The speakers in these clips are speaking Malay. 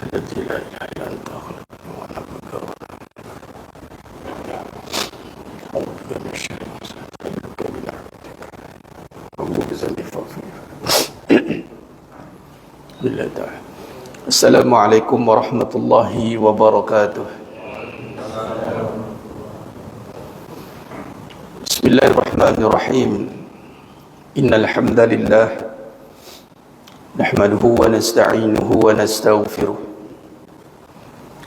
الذي لا إله إلا أنت خلقنا ونعبدك ونعوذ بك من الشر ونستعيذك برحمتك ونعوذ بك فضلك بالله تعالى. السلام عليكم ورحمة الله وبركاته. بسم الله الرحمن الرحيم. إن الحمد لله نحمده ونستعينه ونستغفره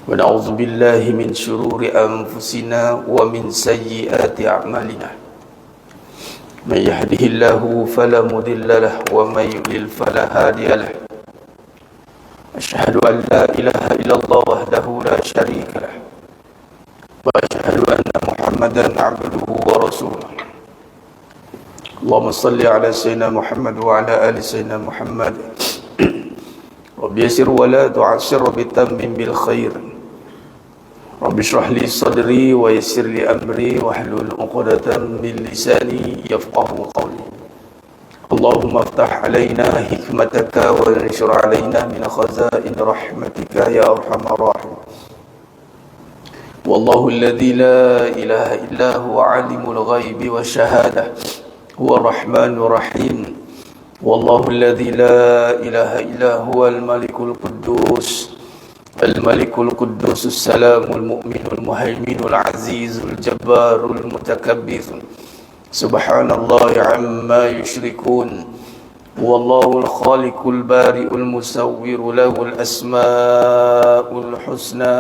ونعوذ بالله من شرور أنفسنا ومن سيئات أعمالنا. من يهده الله فلا مضل له ومن يضلل فلا هادي له. أشهد أن لا إله إلا الله وحده لا شريك له وأشهد أن محمدا عبده ورسوله. اللهم صل على سيدنا محمد وعلى آل سيدنا محمد. رب يسر ولا تعسر وتمم بالخير. رب اشرح لي صدري ويسر لي أمري واحلل عقدة من لساني يفقهوا قولي. اللهم افتح علينا حكمتك وانشر علينا من خزائن رحمتك يا أرحم الراحمين. والله الذي لا إله إلا هو عالم الغيب والشهادة هو الرحمن الرحيم. والله الذي لا إله إلا هو الملك القدوس السلام المؤمن المهيمن العزيز الجبار المتكبر. سبحان الله عما يشركون. والله الخالق البارئ المصور له الأسماء الحسنى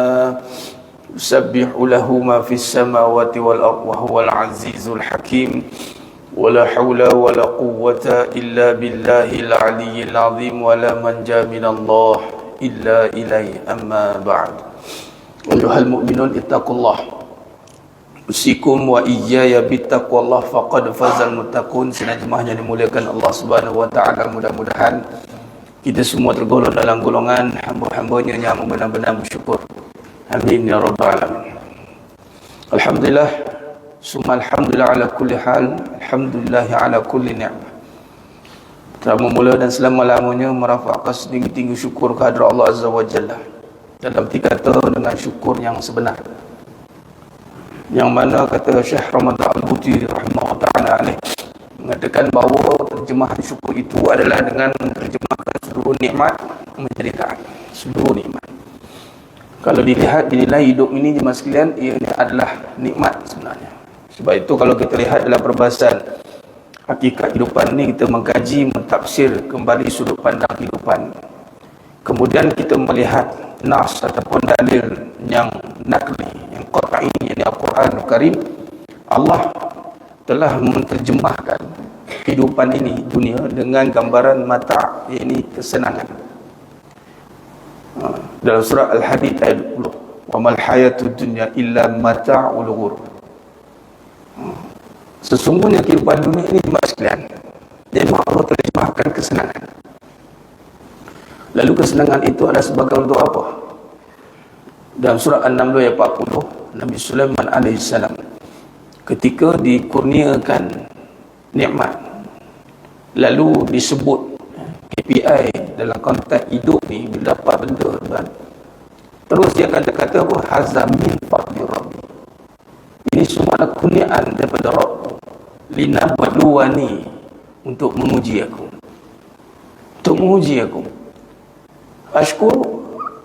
يسبح له ما في السماوات والأرض وهو العزيز الحكيم. ولا حول ولا قوة إلا بالله العلي العظيم ولا منجا من الله إلا إليه. أما بعد. أيها المؤمنون اتقوا الله usikum wa iyaya bittaqwallah faqad fazal muttaqun. Senajmahnya dimuliakan Allah Subhanahu wa taala, mudah-mudahan kita semua tergolong dalam golongan hamba-hambanya yang benar-benar bersyukur. Amin ya rabbal alamin. Alhamdulillah, summa alhamdulillah ala kulli hal, alhamdulillah ala kulli ni'mah. Mula dan selama-lamanya merafakkan setinggi-tinggi syukur kehadrat Allah Azza wa Jalla. Dalam tiga kata dengan syukur yang sebenar, yang mana kata Syekh Ramadan Al-Buti rahimahullah ta'ala alaih mengatakan bahawa terjemahan syukur itu adalah dengan menerjemahkan seluruh nikmat menjadi taat. Seluruh nikmat, kalau dilihat dinilai hidup ini jemaah sekalian, ia adalah nikmat sebenarnya. Sebab itu kalau kita lihat dalam perbahasan hakikat kehidupan ini, kita mengkaji, mentafsir kembali sudut pandang kehidupan, kemudian kita melihat nas ataupun dalil yang nakli, yang qat'i, yang Al-Quran Al-Karim. Allah telah menerjemahkan kehidupan ini, dunia, dengan gambaran mata', yakni kesenangan. Dalam surah Al-Hadid ayat 20, wa mal hayatud dunya illa mata'ul ghurur. Sesungguhnya kehidupan dunia ini jemaah sekalian, memang Allah terjemahkan kesenangan. Lalu kesenangan itu adalah sebagai untuk apa? Dalam surah An-Naml ayat 40, Nabi Sulaiman alaihissalam ketika dikurniakan nikmat, lalu disebut KPI dalam konteks hidup ni, bila dapat benda kan, terus dia kata apa? Hazza min fadli rabbi. Ini semua adalah kurniaan daripada Rabb. Linabluwani, untuk menguji aku. Untuk menguji aku. Ashkur,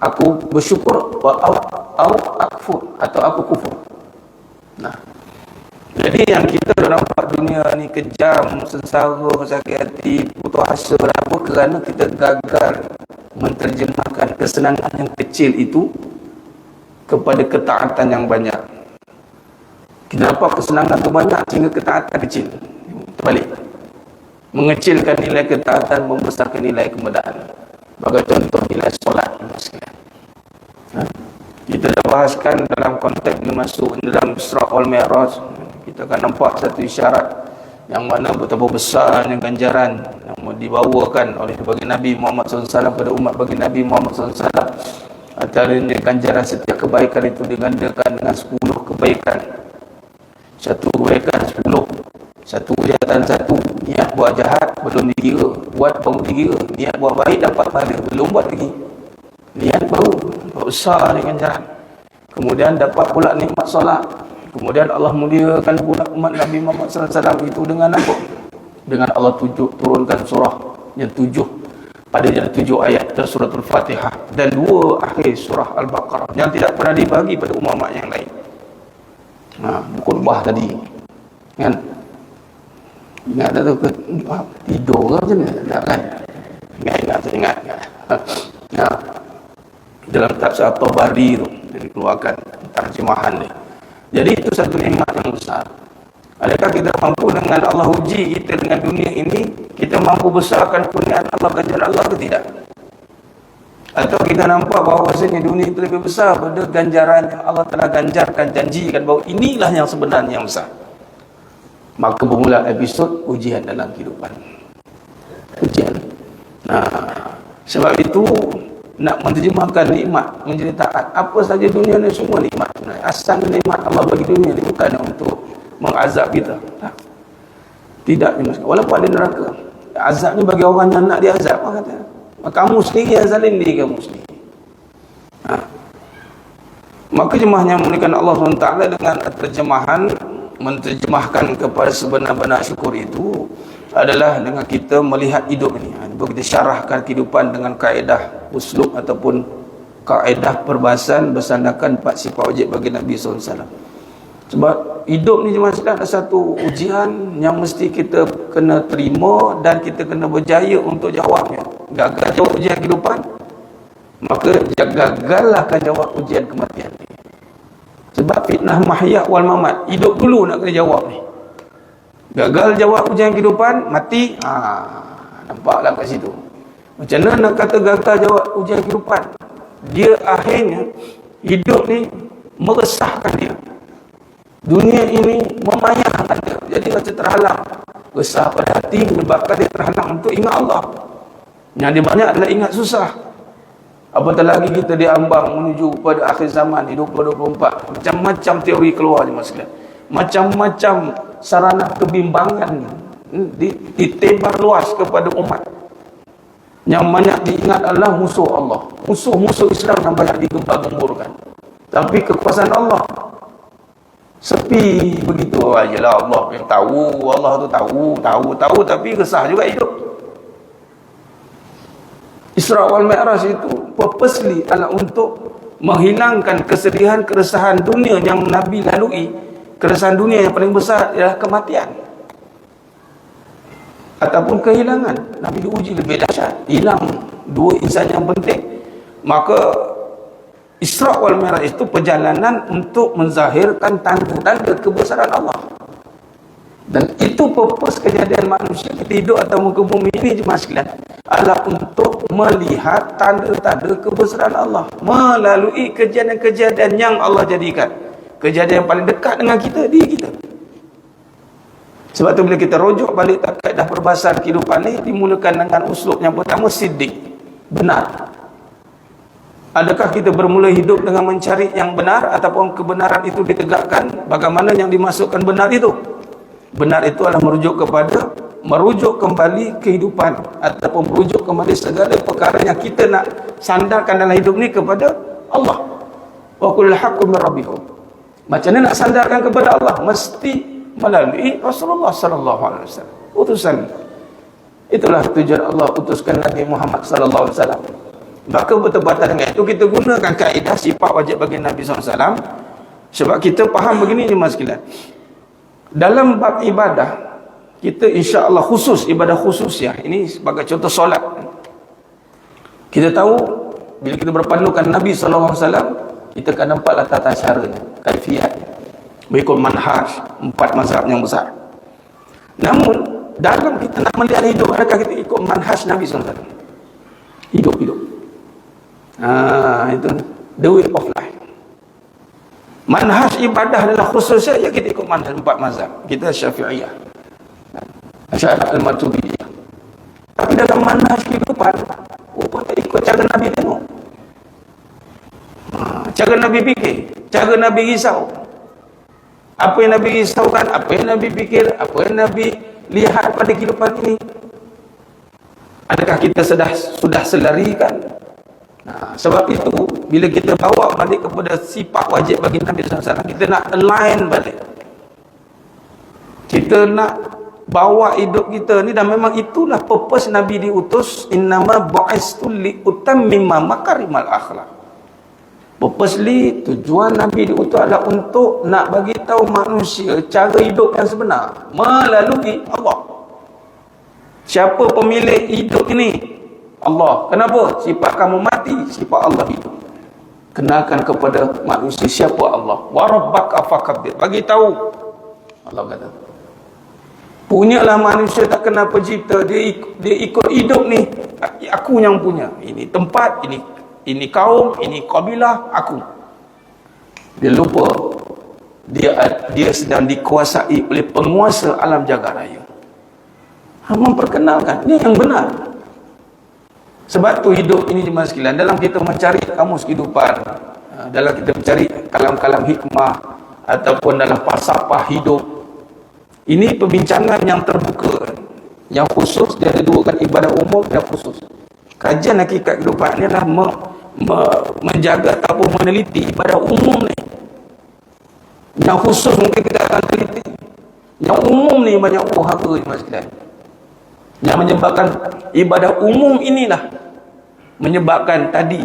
aku bersyukur, au akfur, atau aku kufur. Nah, jadi yang kita nampak dunia ni kejam, sengsara, sakit hati, putus asa, apa, kerana kita gagal menterjemahkan kesenangan yang kecil itu kepada ketaatan yang banyak. Kita nampak kesenangan itu banyak sehingga ketaatan kecil. Terbalik, mengecilkan nilai ketaatan, membesarkan nilai kemudahan. Bagi contoh nilai solat. Kita dah bahaskan dalam konteks masuk dalam Isra wal Mi'raj, kita akan nampak satu isyarat yang mana betapa besarnya ganjaran yang dibawakan oleh bagi Nabi Muhammad SAW pada umat bagi Nabi Muhammad SAW. Antaranya ganjaran setiap kebaikan itu digandakan dengan 10 kebaikan. Satu kebaikan 10, satu kejahatan 1. Niat buat jahat belum dikira, buat baru dikira. Niat buat baik dapat pahala, belum buat lagi. Niat baru besar dengan jalan. Kemudian dapat pula nikmat solat. Kemudian Allah muliakan pula umat Nabi Muhammad SAW itu dengan apa? Dengan Allah turunkan surah yang 7 pada yang 7 ayat dan suratul Fatihah dan 2 akhir surah Al-Baqarah yang tidak pernah dibagi pada umat yang lain. Khutbah tadi kan, ingat tu ke tidur ke macam mana tak kan? Ingat dalam tafsir At-Tabari tu dikeluarkan terjemahan dia. Jadi itu satu nikmat yang besar. Adakah kita mampu dengan Allah uji kita dengan dunia ini, kita mampu besarkan kurniaan Allah, ganjaran Allah ke tidak? Atau kita nampak bahawasanya dunia itu lebih besar pada ganjaran yang Allah telah ganjarkan, janjikan bahawa inilah yang sebenarnya yang besar. Maka bermula episod ujian dalam kehidupan. Ujian. Sebab itu nak menterjemahkan nikmat menjadi taat. Apa saja dunia ni semua nikmat. Asal nikmat Allah bagi dunia ni bukan untuk mengazab kita. Tidak, walaupun ada neraka. Azabnya bagi orang yang nak diazab, kata. Kamu sendiri yang zalim diri kamu sendiri. Maka jemaahnya memuliakan Allah SWT dengan terjemahan, menterjemahkan kepada sebenar-benar syukur itu adalah dengan kita melihat hidup ini. Kita syarahkan kehidupan dengan kaedah uslub ataupun kaedah perbahasan bersandarkan 4 sifat wajib bagi Nabi SAW. Sebab hidup ni jemaah sekalian ada satu ujian yang mesti kita kena terima dan kita kena berjaya untuk jawabnya. Gagal jawab ujian kehidupan, maka gagallah akan jawab ujian kematian. Sebab fitnah mahya wal mamat, hidup dulu nak kena jawab ni. Gagal jawab ujian kehidupan, mati. Nampaklah kat situ. Macam mana nak kata gagal jawab ujian kehidupan? Dia akhirnya hidup ni meresahkan dia. Dunia ini memayahkan dia. Jadi rasa terhalang. Resah pada hati menyebabkan dia terhalang untuk ingat Allah. Yang dia banyak adalah ingat susah. Apatah lagi kita diambang menuju pada akhir zaman 2024. Macam-macam teori keluar ni sekalian. Macam-macam sarana kebimbangan ditebar luas kepada umat. Yang banyak diingat adalah musuh Allah. Musuh-musuh Islam yang banyak digembar-gemburkan. Tapi kekuasaan Allah sepi begitu ajalah. Allah yang tahu, Allah tu tahu tapi resah juga hidup. Isra wal Mi'raj itu purposely adalah untuk menghilangkan kesedihan, keresahan dunia yang Nabi lalui. Keresahan dunia yang paling besar ialah kematian ataupun kehilangan. Nabi diuji lebih dahsyat, hilang 2 insan yang penting. Maka Isra wal Mi'raj itu perjalanan untuk menzahirkan tanda-tanda kebesaran Allah. Dan itu purpose kejadian manusia kita hidup atau muka bumi ini jemaah sekalian adalah untuk melihat tanda-tanda kebesaran Allah melalui kejadian-kejadian yang Allah jadikan. Kejadian yang paling dekat dengan kita, diri kita. Sebab tu bila kita rujuk balik kaedah perbahasan kehidupan ni, dimulakan dengan uslub yang pertama, siddiq, benar. Adakah kita bermula hidup dengan mencari yang benar ataupun kebenaran itu ditegakkan? Bagaimana yang dimasukkan benar itu? Benar itu adalah merujuk kembali kehidupan ataupun merujuk kembali segala perkara yang kita nak sandarkan dalam hidup ni kepada Allah. Wa qul haqqu min rabbikum. Macam mana nak sandarkan kepada Allah? Mesti melalui Rasulullah sallallahu alaihi wasallam. Utusan. Itulah tujuan Allah utuskan Nabi Muhammad sallallahu alaihi wasallam. Maka bertepatan dengan itu kita gunakan kaedah sifat wajib bagi Nabi SAW. Sebab kita faham begini je mas sekalian. Dalam bab ibadah, kita insya-Allah khusus, ibadah khusus ya. Ini sebagai contoh solat. Kita tahu bila kita berpandukan Nabi SAW, kita akan nampaklah tata caranya, kaifiatnya. Mengikut manhaj 4 mazhab yang besar. Namun dalam kita nak melihat hidup, adakah kita ikut manhaj Nabi SAW? Hidup. Itu the way of life. Manhaj ibadah adalah khususnya ya kita ikut manhaj 4 mazhab. Kita Syafi'iyah, Asy'ariyah, Al-Maturidiyah. Tapi dalam manhaj kehidupan, kita ikut cara Nabi tengok. Cara Nabi fikir, cara Nabi risau. Apa yang Nabi risaukan, apa yang Nabi fikir, apa yang Nabi lihat pada kehidupan ini. Adakah kita sudah selarikan Sebab itu bila kita bawa balik kepada sifat wajib bagi Nabi SAW, kita nak align balik, kita nak bawa hidup kita ni, dan memang itulah purpose Nabi diutus. Innama bu'istu li utammima makarimal akhlak. Purposely, tujuan Nabi diutus adalah untuk nak bagi tahu manusia cara hidup yang sebenar melalui Allah. Siapa pemilik hidup ini? Allah. Kenapa? Sifat kamu mati, sifat Allah hidup. Kenalkan kepada manusia siapa Allah. Wa rabbaka fakabbir. Bagi tahu. Allah kata, punyalah manusia tak kenal pencipta, dia ikut hidup ni, aku yang punya. Ini tempat, ini kaum, ini kabilah, aku. Dia lupa dia sedang dikuasai oleh penguasa alam jagat raya. Memperkenalkan ini yang benar. Sebab tu hidup ini jemaah sekalian, dalam kita mencari kamus kehidupan, dalam kita mencari kalam-kalam hikmah ataupun dalam falsafah hidup, ini perbincangan yang terbuka, yang khusus. Dia ada dua kan, ibadah umum dan khusus. Kajian hakikat kehidupan ini adalah menjaga ataupun meneliti ibadah umum ni. Yang khusus mungkin kita akan teliti. Yang umum ni banyak haka jemaah sekalian. Yang menyebabkan ibadah umum inilah menyebabkan tadi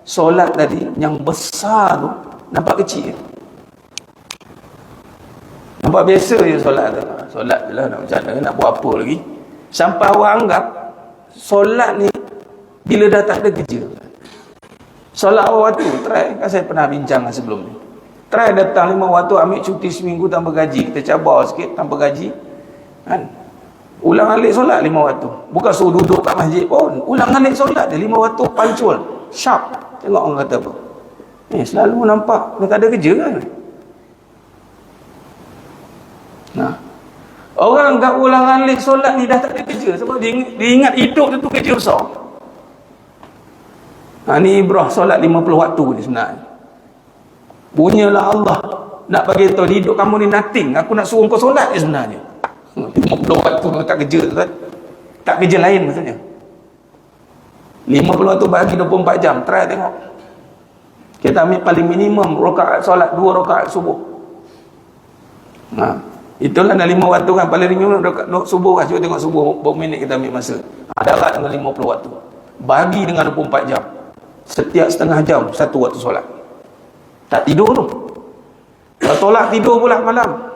solat tadi yang besar tu nampak kecil. Nampak biasa je solat tu. Solat je lah, nak macam mana, nak buat apa lagi. Sampai orang anggap solat ni bila dah tak ada kerja. Solat awal waktu, try. Kan saya pernah bincang sebelum ni. Try datang 5 waktu, ambil cuti seminggu tanpa gaji. Kita cabar sikit tanpa gaji. Kan? Ulang alik solat 5 waktu. Bukan suruh duduk kat masjid pun. Ulang alik solat dia 5 waktu, punctual, sharp. Tengok orang kata apa. Selalu nampak dia tak ada kerja kan. Orang tak ulang alik solat ni dah tak ada kerja. Sebab dia ingat hidup tu kerja besar. Ni ibrah solat 50 waktu ni sebenarnya. Punyalah Allah nak bagi tahu hidup kamu ni nothing. Aku nak suruh kau solat je sebenarnya. 50 waktu tak kerja kan? Tak kerja lain maksudnya. 50 waktu bagi 24 jam. Try tengok. Kita ambil paling minimum rakaat solat 2 rakaat subuh. Itulah dah 5 waktu kan. Paling minimum rakaat subuh kan. Cuba tengok subuh berapa minit kita ambil masa. Darat dengan 50 waktu. Bagi dengan 24 jam. Setiap setengah jam satu waktu solat. Tak tidur tu. Kalau tolak tidur pula malam.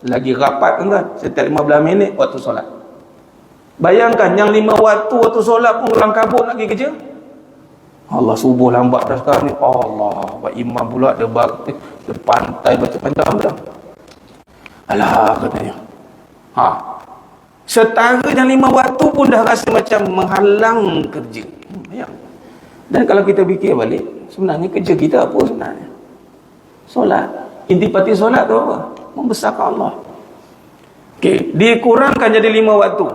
Lagi rapat kan, setiap 15 minit waktu solat. Bayangkan yang 5 waktu solat pun orang kabut nak pergi kerja. Allah, subuh lambat dah sekarang ni. Allah, buat imam pula dia pantai baca panjang dah. Alah katanya. Setara yang 5 waktu pun dah rasa macam menghalang kerja. Dan kalau kita fikir balik, sebenarnya kerja kita apa sebenarnya? Solat. Intipati solat tu apa? Membesarkan Allah. Okey, dikurangkan jadi 5 waktu.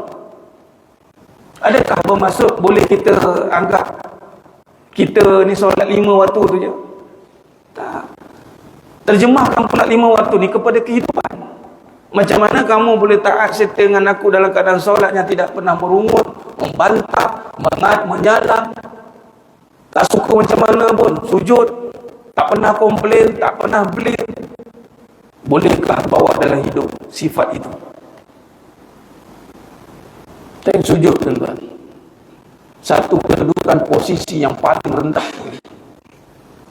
Adakah bermaksud boleh kita anggap kita ni solat 5 waktu tu je? Tak. Terjemahkan pula 5 waktu ni kepada kehidupan. Macam mana kamu boleh taat serta dengan aku dalam keadaan solat yang tidak pernah merungut, membantah, menyalam, tak suka macam mana pun, sujud, tak pernah komplain, tak pernah blame. Bolehkah bawa dalam hidup sifat itu? Time sujud tuan-tuan, satu kedudukan posisi yang paling rendah,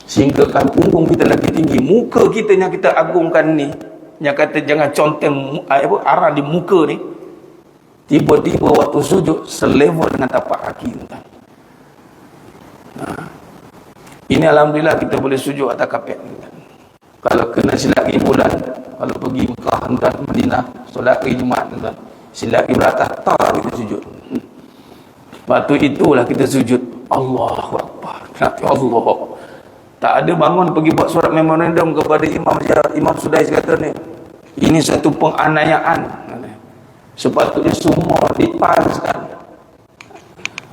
sehingga kan punggung kita lagi tinggi. Muka kita yang kita agungkan ni, yang kata jangan conteng arah di muka ni, tiba-tiba waktu sujud selevel dengan tapak kaki tuan-tuan. Ini alhamdulillah kita boleh sujud atas kapet. Kalau kena silap pergi bulan, kalau pergi Mekah tuan, Madinah, solat hari Jumaat tuan, silap pergi beratas, tak kita sujud. Waktu itulah kita sujud. Allahu Akbar. Allah. Tak ada bangun pergi buat surat memorandum kepada Imam Sudais kata ni, ini satu penganiayaan. Sepatutnya semua dipaskan.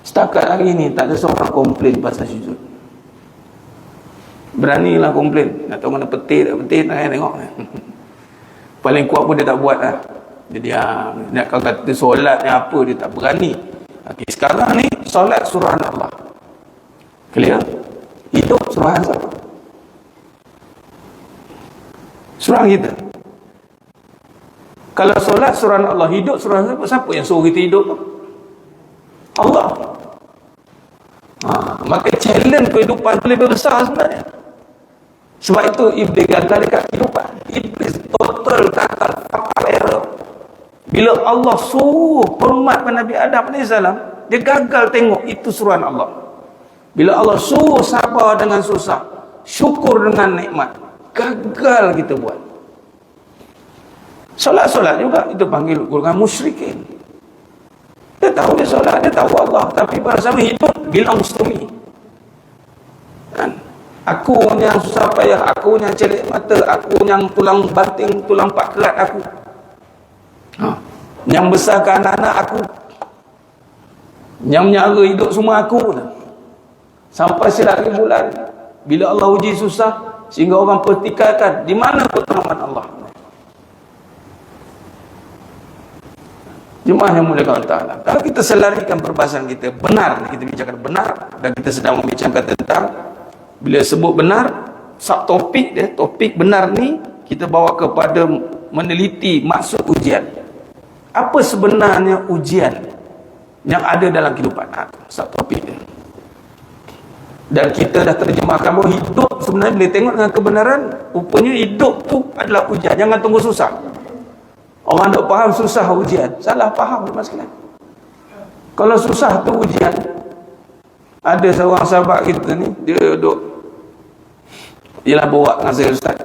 Setakat hari ni tak ada seorang komplain pasal sujud. Beranilah komplain. Nak tahu mana petir tak petir, nak tengok. Paling kuat pun dia tak buat lah. Jadi nak kau kata solat ni apa, dia tak berani. Okay, sekarang ni solat surah Allah. Clear? Hidup suruhan siapa? Suruhan kita. Kalau solat suruhan Allah, hidup suruhan siapa? Siapa yang suruh kita hidup? Allah. Maka challenge kehidupan itu lebih besar sebenarnya. Sebab itu Iblis gagal dekat kehidupan. Iblis total gagal, fatal error. Bila Allah suruh hormat pada Nabi Adam AS, dia gagal tengok itu suruhan Allah. Bila Allah suruh sabar dengan susah, syukur dengan nikmat, gagal kita buat. Solat-solat juga itu panggil golongan musyrikin. Dia tahu dia solat, dia tahu Allah, tapi pada sama hidup bilang mustami. Kan? Aku yang susah payah, aku yang celik mata, aku yang tulang banting, tulang pak kerat aku. Yang besarkan anak-anak aku. Yang menyara hidup semua aku. Sampai selagi bulan, bila Allah uji susah, sehingga orang pertikaikan, di mana pertolongan Allah? Jemaah yang mulia Allah. Kalau kita selarikan perbahasan kita benar, kita bicarakan benar, dan kita sedang membicarakan tentang bila sebut benar, subtopik dia, topik benar ni kita bawa kepada meneliti maksud ujian. Apa sebenarnya ujian yang ada dalam kehidupan? Subtopik dia. Dan kita dah terjemahkan bahawa hidup sebenarnya boleh tengok dengan kebenaran, rupanya hidup tu adalah ujian. Jangan tunggu susah. Orang tak faham susah ujian, salah faham mas sekalian. Kalau susah tu ujian, ada seorang sahabat kita ni, dia duduk, ialah bawa dengan saya, ustaz,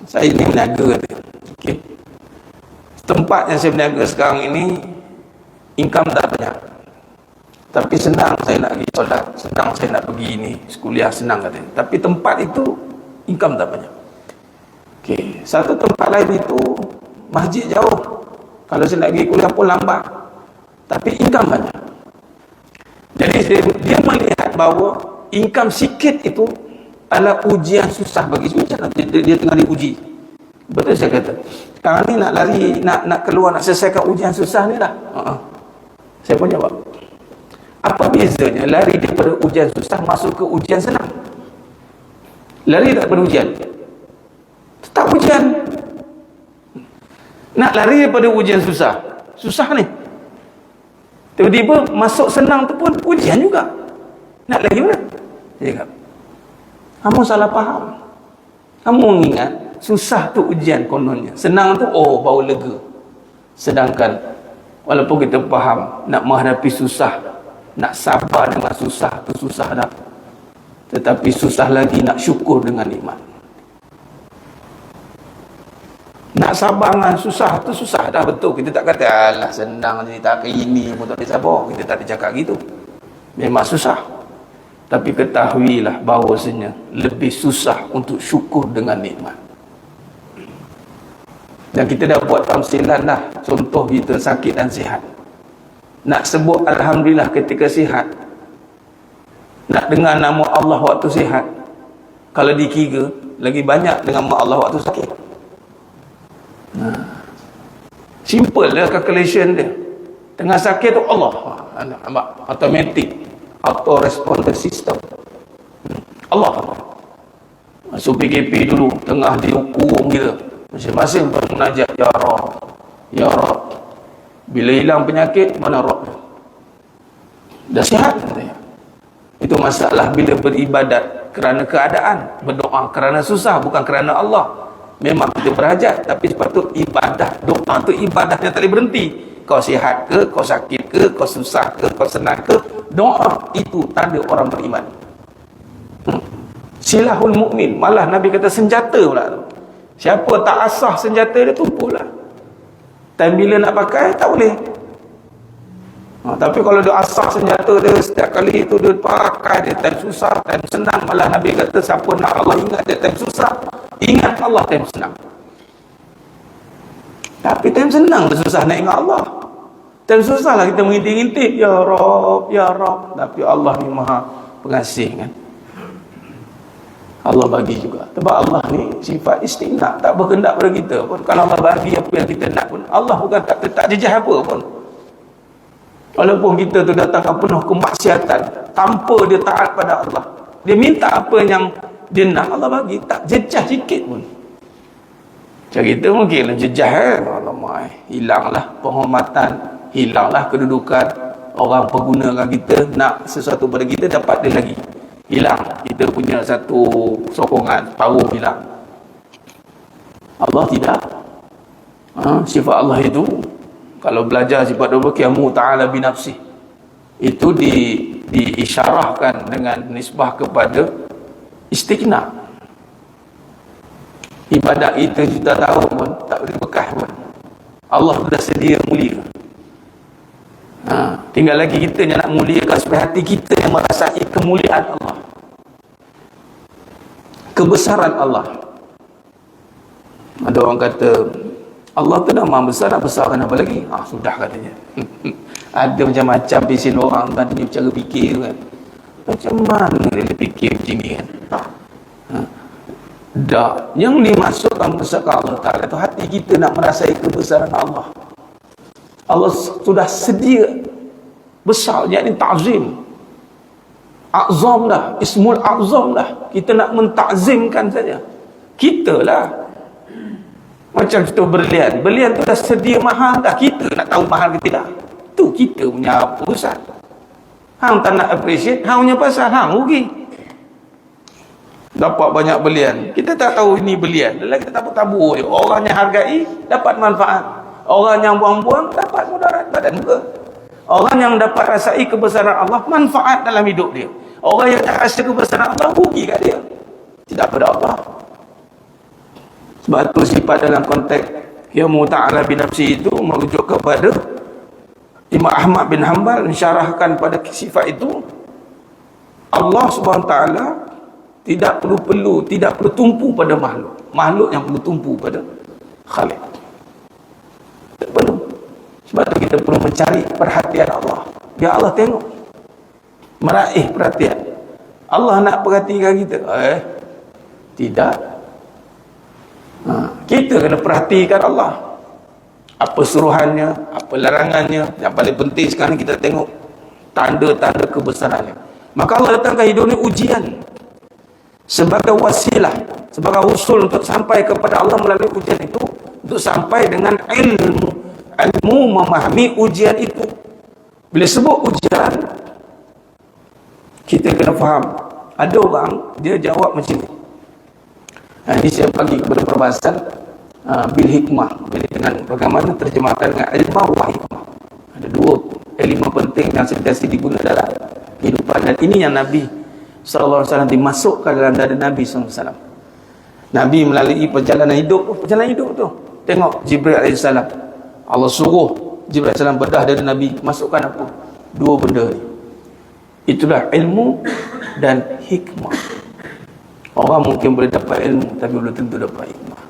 saya ni meniaga dia. Okay. Tempat yang saya meniaga sekarang ini income tak banyak, tapi senang saya nak pergi solat, senang saya nak pergi ini kuliah, senang katanya. Tapi tempat itu income tak banyak. Okay. Satu tempat lain itu masjid jauh, kalau saya nak pergi kuliah pun lambat, tapi income banyak. Jadi dia melihat bahawa income sikit itu adalah ujian susah bagi dia tengah diuji. Betul saya kata. Sekarang ni nak lari, nak keluar, nak selesaikan ujian susah ni lah. Saya pun jawab, apa bezanya lari daripada ujian susah masuk ke ujian senang? Lari tak daripada ujian, tetap ujian. Nak lari daripada ujian susah, susah ni, tiba-tiba masuk senang tu pun ujian juga. Nak lagi mana? Dia cakap, kamu salah faham. Kamu ingat susah tu ujian kononnya, senang tu baru lega. Sedangkan walaupun kita faham nak menghadapi susah, nak sabar dengan susah tu susah dah, tetapi susah lagi nak syukur dengan nikmat. Nak sabar dengan susah tu susah dah, betul. Kita tak kata alah senang ni, tak ke ini pun tak boleh sabar. Kita tak ada cakap gitu. Memang susah, tapi ketahuilah bahawasanya lebih susah untuk syukur dengan nikmat. Dan kita dah buat tamsilan lah. Contoh kita sakit dan sihat, nak sebut alhamdulillah ketika sihat, nak dengar nama Allah waktu sihat, kalau dikira lagi banyak dengan nama Allah waktu sakit. Simple lah calculation dia. Tengah sakit tu Allah, automatic, auto response system. Allah. Masuk PKP dulu, tengah dihukum kita, masing-masing bermunajat, ya Rab, ya Rab. Bila hilang penyakit, mana Rab? Dah sihat. Itu masalah bila beribadat kerana keadaan, berdoa kerana susah, bukan kerana Allah. Memang kita berhajat, tapi sepatut ibadah, doa tu ibadah yang tak boleh berhenti. Kau sihat ke, kau sakit ke, kau susah ke, kau senang ke, doa itu tanda orang beriman. Silahul mukmin, malah Nabi kata senjata pula tu. Siapa tak asah senjata dia, tumpulah. Time bila nak pakai tak boleh. Tapi kalau dia asah senjata dia, setiap kali itu dia pakai, dia time susah, time senang, malah Nabi kata siapa nak Allah ingat dia time susah, ingat Allah time senang. Tapi time senang tu susah nak ingat Allah. Time susah lah kita mengintip-intip, ya Rab, ya Rab. Tapi Allah ni maha pengasih kan. Allah bagi juga. Sebab Allah ni sifat istighna, tak berkehendak pada kita pun. Kalau Allah bagi apa yang kita nak pun, Allah bukan tak jejah apa pun. Walaupun kita tu datang penuh kemaksiatan, tanpa dia taat pada Allah. Dia minta apa yang dia nak, Allah bagi. Tak jejah sikit pun. Cerita mungkin jejah alamak, hilanglah penghormatan, hilanglah kedudukan. Orang pergunakan kita, nak sesuatu pada kita, dapat dia lagi hilang. Kita punya satu sokongan, power hilang. Allah tidak. Sifat Allah itu, kalau belajar sifat Allah, qiyamu ta'ala binafsih, itu diisyarahkan dengan nisbah kepada istighna. Ibadat kita juta tahun pun tak boleh bekas pun. Allah sudah sedia mulia. Tinggal lagi kita yang nak muliakan supaya hati kita yang merasai kemuliaan Allah, kebesaran Allah. Ada orang kata Allah tu dah maha besar, nak besarkan apa lagi? Sudah katanya. Ada macam-macam pisin orang tadi cara fikir kan. Macam mana dia fikir macam ni kan? Yang dimasukkan besarkan Allah Ta'ala tu hati kita nak merasai kebesaran Allah. Allah sudah sedia besar, yakni ta'zim. A'zam dah, ismul a'zam dah. Kita nak mentakzimkan saja. Kita lah. Macam kita berlian tu dah sedia mahal dah. Kita nak tahu mahal ke tidak. Tu kita punya urusan. Hang tak nak appreciate, hang punya pasal, hang rugi. Dapat banyak belian, kita tak tahu ini belian, lagi kita tabur-tabur je. Orang yang hargai dapat manfaat, orang yang buang-buang dapat mudarat badan muka. Orang yang dapat rasai kebesaran Allah, manfaat dalam hidup dia. Orang yang tak rasa kebesaran Allah, rugi kat dia, tidak pada Allah. Sebab itu sifat dalam konteks qiyamu ta'ala binafsi itu merujuk kepada Imam Ahmad bin Hanbal mensyarahkan pada sifat itu. Allah Subhanahu Taala tidak perlu tumpu pada makhluk yang perlu tumpu pada Khalik. Tak perlu. Sebab itu kita perlu mencari perhatian Allah. Ya Allah tengok, meraih perhatian. Allah nak perhatikan kita. Tidak. Kita kena perhatikan Allah. Apa suruhannya, apa larangannya. Yang paling penting sekarang kita tengok tanda-tanda kebesarannya. Maka Allah datangkan hidup ni ujian sebagai wasilah, sebagai usul untuk sampai kepada Allah melalui ujian itu, untuk sampai dengan ilmu memahami ujian itu. Bila sebut ujian, kita kena faham. Ada orang dia jawab macam ni. Ini saya bagi kepada perbahasan bil hikmah, dengan bagaimana terjemahkan dengan ilmah wa hikmah. Ada dua elemen penting yang sentiasa digunakan dalam kehidupan, dan ini yang Nabi SAW dimasukkan dalam dada Nabi SAW. Nabi melalui perjalanan hidup tu, tengok Jibril AS, Allah suruh Jibril AS bedah dada Nabi, masukkan apa? Dua benda ni. Itulah ilmu dan hikmah. Orang mungkin boleh dapat ilmu, tapi belum tentu dapat hikmah.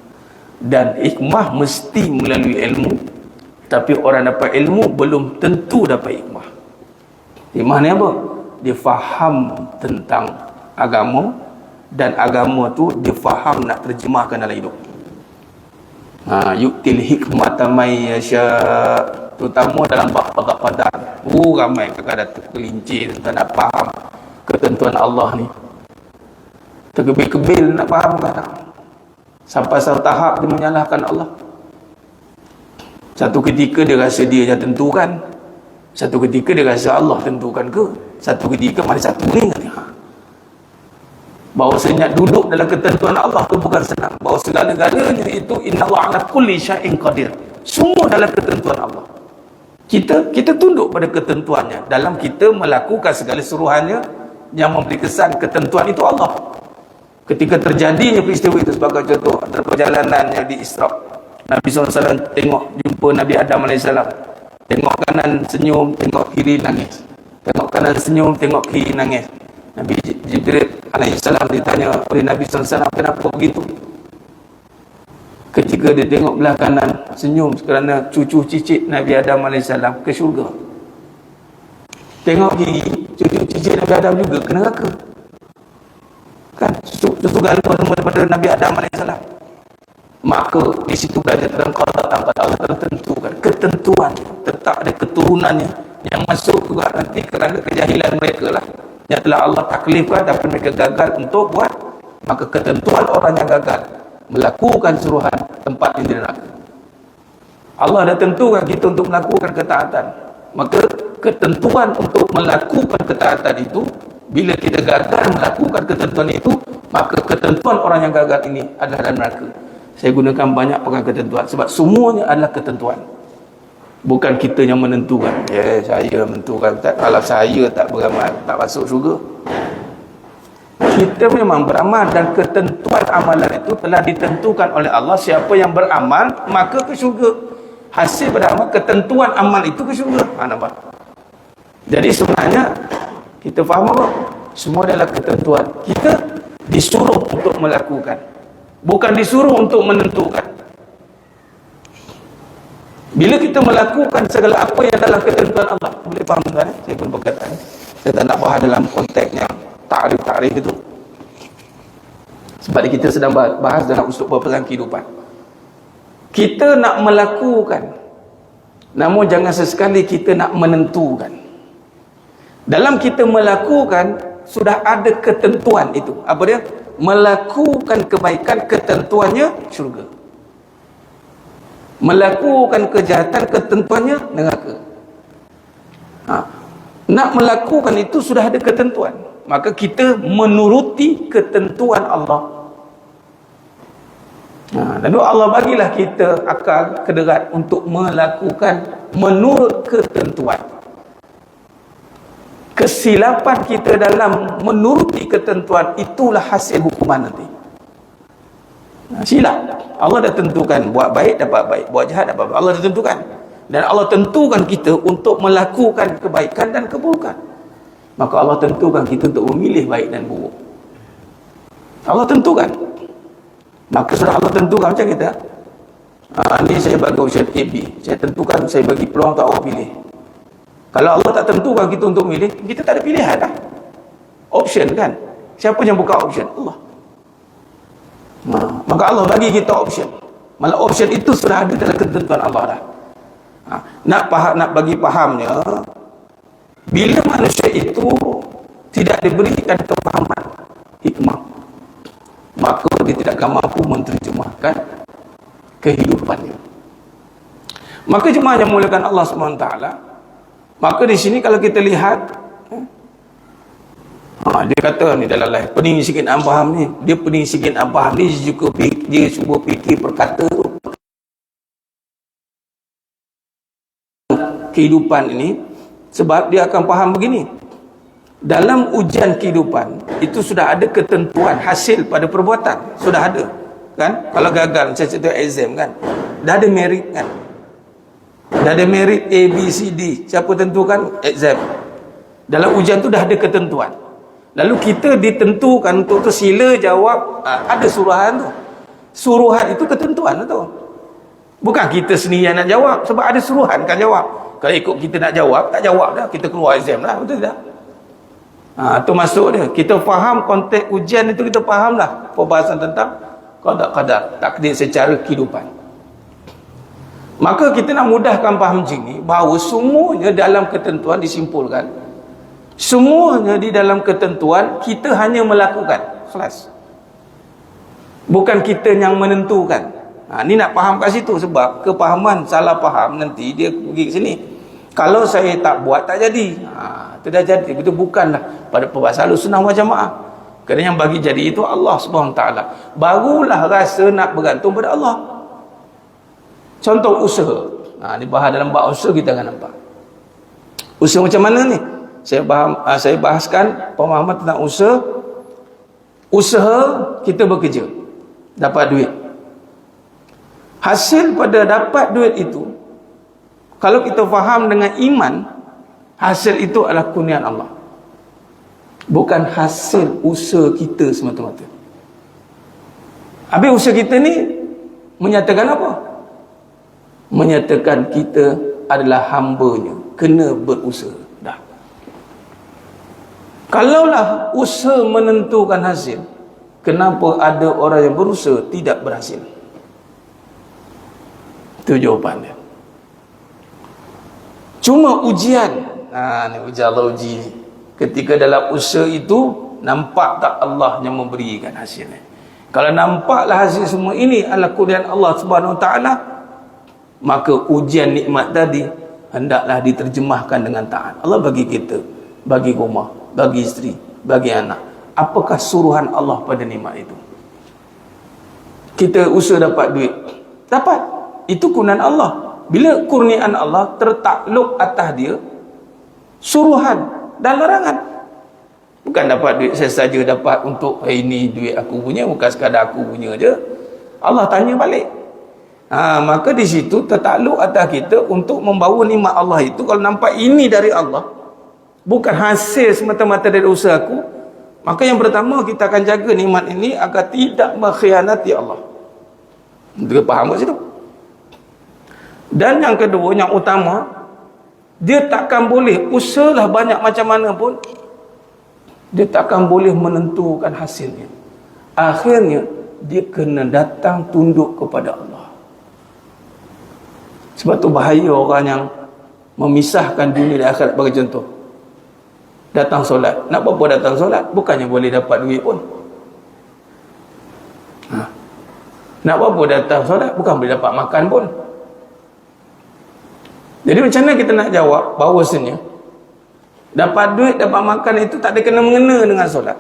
Dan hikmah mesti melalui ilmu, tapi orang dapat ilmu belum tentu dapat hikmah. Hikmah ni apa? Dia faham tentang agama, dan agama tu dia faham nak terjemahkan dalam hidup. Yuktil hikmata may yasha, terutama dalam bab qada. Ramai kadang-kadang tergelincir, tak nak faham ketentuan Allah ni. Tergebil-gebil nak faham kadang. Sampai satu tahap dia menyalahkan Allah. Satu ketika dia rasa dia yang tentukan, satu ketika dia rasa Allah tentukan ke, satu ketika mana satu ni kan. Bahawasanya duduk dalam ketentuan Allah tu bukan senang. Bahawa segala-galanya itu innallaha ala kulli syai'in qadir. Semua dalam ketentuan Allah. Kita tunduk pada ketentuannya dalam kita melakukan segala suruhannya yang memberi kesan ketentuan itu Allah. Ketika terjadinya peristiwa itu, sebagai contoh dalam perjalanannya di Isra, Nabi SAW tengok jumpa Nabi Adam AS, tengok kanan senyum, tengok kiri nangis, tengok kanan senyum, tengok kiri nangis. Nabi Jibril AS ditanya oleh Nabi SAW, kenapa begitu? Ketika dia tengok belah kanan senyum kerana cucu cicit Nabi Adam AS ke syurga, tengok kiri cucu cicit Nabi Adam juga ke neraka. Kan susu galma daripada Nabi Adam AS. Maka di situ belajar tentang qada pada Allah tertentukan ketentuan, tetap ada keturunannya yang masuk juga nanti kerana kejahilan mereka lah. yang telah Allah taklifkan tapi mereka gagal untuk buat, maka ketentuan orang yang gagal melakukan suruhan tempat yang di neraka. Allah dah tentukan kita untuk melakukan ketaatan, maka ketentuan untuk melakukan ketaatan itu, bila kita gagal melakukan ketentuan itu, maka ketentuan orang yang gagal ini adalah dalam neraka. Saya gunakan banyak pegang ketentuan sebab semuanya adalah ketentuan, bukan kita yang menentukan. Saya menentukan, kalau saya tak beramal tak masuk syurga. Kita memang beramal dan ketentuan amalan itu telah ditentukan oleh Allah. Siapa yang beramal maka ke syurga. Hasil beramal, ketentuan amal itu ke syurga. Nampak? Jadi sebenarnya kita faham apa? Semua adalah ketentuan. Kita disuruh untuk melakukan, bukan disuruh untuk menentukan. Bila kita melakukan segala apa yang dalam ketentuan Allah, boleh faham tuan? Saya pun berkata, saya tak nak bahas dalam konteksnya takrif itu. Sebab kita sedang bahas dalam usul perbezaan kehidupan. Kita nak melakukan, namun jangan sesekali kita nak menentukan. Dalam kita melakukan, sudah ada ketentuan itu. Apa dia? Melakukan kebaikan, ketentuannya syurga. Melakukan kejahatan, ketentuannya neraka. Nak melakukan itu sudah ada ketentuan, maka kita menuruti ketentuan Allah. Lalu Allah bagilah kita akal kederat untuk melakukan menurut ketentuan. Kesilapan kita dalam menuruti ketentuan itulah hasil hukuman nanti. Silap. Allah dah tentukan buat baik dapat baik, buat jahat dapat baik. Allah dah tentukan. Dan Allah tentukan kita untuk melakukan kebaikan dan keburukan. Maka Allah tentukan kita untuk memilih baik dan buruk. Allah tentukan. Maka sudah Allah tentukan macam kita. Ni saya bagi option A, B. Saya tentukan, saya bagi peluang untuk awak pilih. Kalau Allah tak tentukan kita untuk milih, kita tak ada pilihan dah. Option kan? Siapa yang buka option? Allah. Maka Allah bagi kita option. Malah option itu sudah ada dalam ketentuan Allah dah. Nak bagi fahamnya, bila manusia itu tidak diberikan kefahaman hikmah, maka dia tidak akan mampu menterjemahkan kehidupannya. Maka jemaah yang muliakan Allah SWT, maka di sini kalau kita lihat, dia kata ni dalam live, pening sikit nak faham ni, dia pening sikit nak faham ni, dia cuba fikir perkata tu. Kehidupan ini, sebab dia akan faham begini, dalam ujian kehidupan itu sudah ada ketentuan hasil pada perbuatan, sudah ada kan. Kalau gagal macam contoh exam kan, dah ada merit kan, dah ada merit A, B, C, D. Siapa tentukan? Exam. Dalam ujian tu dah ada ketentuan. Lalu kita ditentukan untuk tu sila jawab, ada suruhan tu. Suruhan itu ketentuan tu, bukan kita sendiri yang nak jawab. Sebab ada suruhan kan jawab. Kalau ikut kita nak jawab, tak jawab dah, kita keluar exam lah, betul tak? Tu masuk dia. Kita faham konteks ujian itu, kita faham lah perbahasan tentang qada-qadar, takdir secara kehidupan. Maka kita nak mudahkan faham macam ni, bahawa semuanya dalam ketentuan disimpulkan. Semuanya di dalam ketentuan, kita hanya melakukan. Kelas. Bukan kita yang menentukan. Ni nak faham kat situ, sebab kepahaman salah faham nanti dia pergi ke sini. Kalau saya tak buat, tak jadi. Itu dah jadi. Itu bukanlah pada perbahasan Ahlussunnah wal Jamaah. Kerana yang bagi jadi itu Allah SWT. Barulah rasa nak bergantung pada Allah. Contoh usaha. Ni bahas dalam bab usaha kita akan nampak. Usaha macam mana ni? Saya bahaskan pemahaman tentang usaha. Usaha kita bekerja, dapat duit. Hasil pada dapat duit itu, kalau kita faham dengan iman, hasil itu adalah kurniaan Allah, bukan hasil usaha kita semata-mata. Habis usaha kita ni menyatakan apa? Menyatakan kita adalah hamba-Nya, kena berusaha. Dah. Kalaulah usaha menentukan hasil, kenapa ada orang yang berusaha tidak berhasil? Itu jawapannya. Cuma ujian, ni ujian Allah uji. Ketika dalam usaha itu, nampak tak Allah yang memberikan hasilnya. Kalau nampaklah hasil semua ini adalah kurniaan Allah Subhanahu Wa Taala, maka ujian nikmat tadi hendaklah diterjemahkan dengan taat. Allah bagi kita, bagi rumah, bagi isteri, bagi anak. Apakah suruhan Allah pada nikmat itu? Kita usaha dapat duit, dapat. Itu kurniaan Allah. Bila kurniaan Allah tertakluk atas dia, suruhan dan larangan. Bukan dapat duit saya saja dapat untuk ini duit aku punya, bukan sekadar aku punya je. Allah tanya balik. Maka di situ tertakluk atas kita untuk membawa nikmat Allah itu. Kalau nampak ini dari Allah, bukan hasil semata-mata dari usaha aku, maka yang pertama kita akan jaga nikmat ini agar tidak mengkhianati Allah. Kita faham kat situ. Dan yang kedua, yang utama, dia takkan boleh usahalah banyak macam mana pun, dia takkan boleh menentukan hasilnya. Akhirnya dia kena datang tunduk kepada Allah. Sebab tu bahaya orang yang memisahkan dunia dan akhirat. Bagi contoh, datang solat, nak apa datang solat? Bukannya boleh dapat duit pun. Nak apa datang solat? Bukan boleh dapat makan pun. Jadi macam mana kita nak jawab bahawasanya dapat duit, dapat makan itu tak ada kena-mengena dengan solat?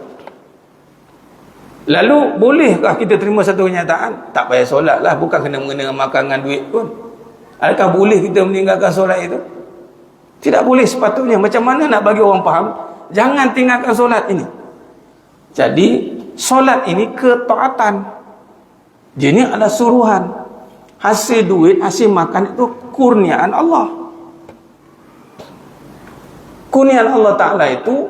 Lalu bolehkah kita terima satu kenyataan, tak payah solat lah, bukan kena-mengena dengan makan dengan duit pun? Adakah boleh kita meninggalkan solat itu? Tidak boleh sepatutnya. Macam mana nak bagi orang faham, jangan tinggalkan solat ini? Jadi solat ini ketaatan. Dia ini adalah suruhan. Hasil duit, hasil makan itu kurniaan Allah. Kurniaan Allah Ta'ala itu,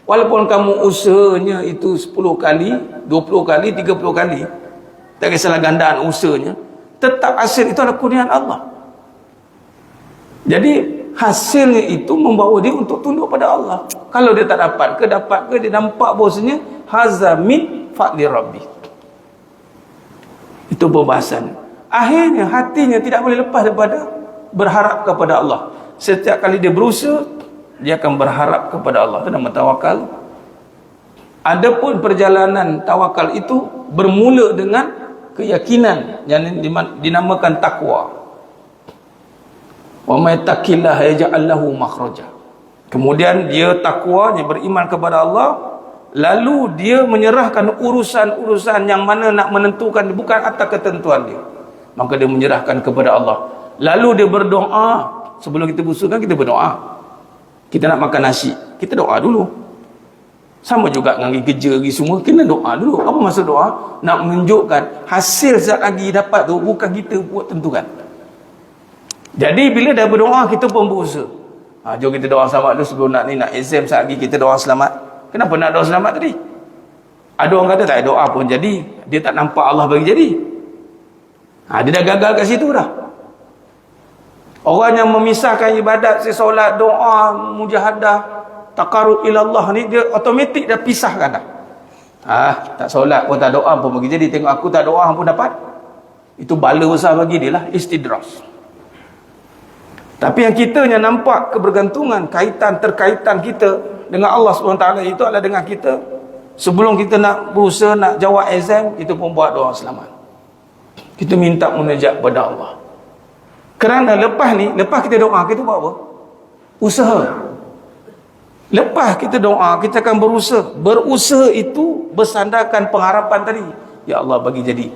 walaupun kamu usahanya itu 10 kali, 20 kali, 30 kali, tak kisahlah gandaan usahanya, tetap hasil itu adalah kurniaan Allah. Jadi hasilnya itu membawa dia untuk tunduk pada Allah. Kalau dia tak dapat ke, dia nampak bahawasanya haza min fadli rabbi. Itu pembahasan. Akhirnya hatinya tidak boleh lepas daripada berharap kepada Allah. Setiap kali dia berusaha, dia akan berharap kepada Allah. Itu nama tawakal. Adapun perjalanan tawakal itu bermula dengan keyakinan yang dinamakan takwa. Wa may yattaqillaha yaj'al lahu makhraja. Kemudian dia takwa, dia beriman kepada Allah, lalu dia menyerahkan urusan-urusan yang mana nak menentukan bukan atas ketentuan dia, maka dia menyerahkan kepada Allah. Lalu dia berdoa. Sebelum kita berusaha kan kita berdoa. Kita nak makan nasi, kita doa dulu. Sama juga dengan kerja lagi semua, kena doa dulu. Apa maksud doa? Nak menunjukkan hasil sekejap lagi dapat tu bukan kita buat tentukan. Jadi bila dah berdoa, kita pun berusaha. Jom kita doa selamat dulu sebelum nak exam sekejap lagi, kita doa selamat. Kenapa nak doa selamat tadi? Ada orang kata tak ada doa pun jadi, dia tak nampak Allah bagi jadi. Dia dah gagal kat situ dah. Orang yang memisahkan ibadat, solat, doa, mujahadah, taqarrub ila Allah ni, dia automatik dah pisahkan dah. Tak solat pun, tak doa pun bagi jadi. Tengok aku tak doa pun dapat. Itu bala besar bagi dia lah, istidras. Tapi yang kita yang nampak kebergantungan, terkaitan kita dengan Allah SWT itu adalah dengan kita. Sebelum kita nak berusaha, nak jawab exam, kita pun buat doa selamat. Kita minta munajat kepada Allah. Kerana lepas kita doa, kita buat apa? Usaha. Lepas kita doa, kita akan berusaha. Berusaha itu bersandarkan pengharapan tadi. Ya Allah bagi jadi.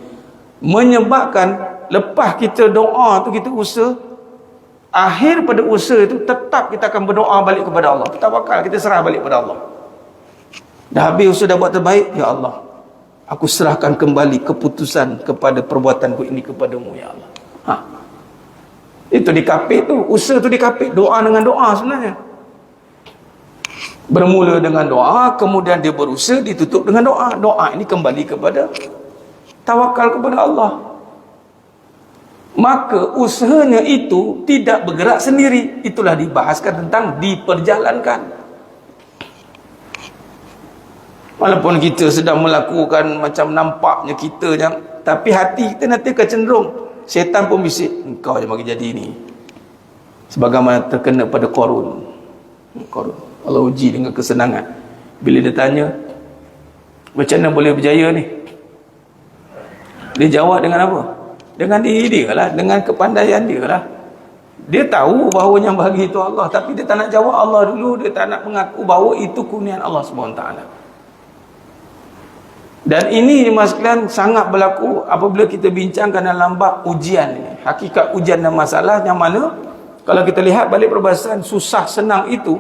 Menyebabkan lepas kita doa tu, kita usaha, akhir pada usaha itu tetap kita akan berdoa balik kepada Allah. Kita bakal, kita serah balik kepada Allah. Dah habis usaha, dah buat terbaik, ya Allah, aku serahkan kembali keputusan kepada perbuatanku ini kepadamu, ya Allah. Itu dikapit tu, usaha tu dikapit, doa dengan doa sebenarnya. Bermula dengan doa, kemudian dia berusaha, ditutup dengan doa. Doa ini kembali kepada tawakal kepada Allah. Maka usahanya itu tidak bergerak sendiri. Itulah dibahaskan tentang diperjalankan. Walaupun kita sedang melakukan macam nampaknya kita yang, tapi hati kita nanti kecenderung, syaitan pun bisik, engkau yang bagi jadi ni. Sebagaimana terkena pada Qarun. Allah uji dengan kesenangan. Bila dia tanya, macam mana boleh berjaya ni? Dia jawab dengan apa? Dengan diri dia lah, dengan kepandaian dia lah. Dia tahu bahawa yang bagi itu Allah, tapi dia tak nak jawab Allah dulu. Dia tak nak mengaku bahawa itu kurnian Allah SWT. Dan ini sekalian sangat berlaku apabila kita bincangkan dalam bab ujian ini. Hakikat ujian dan masalah yang mana kalau kita lihat balik perbahasan susah senang itu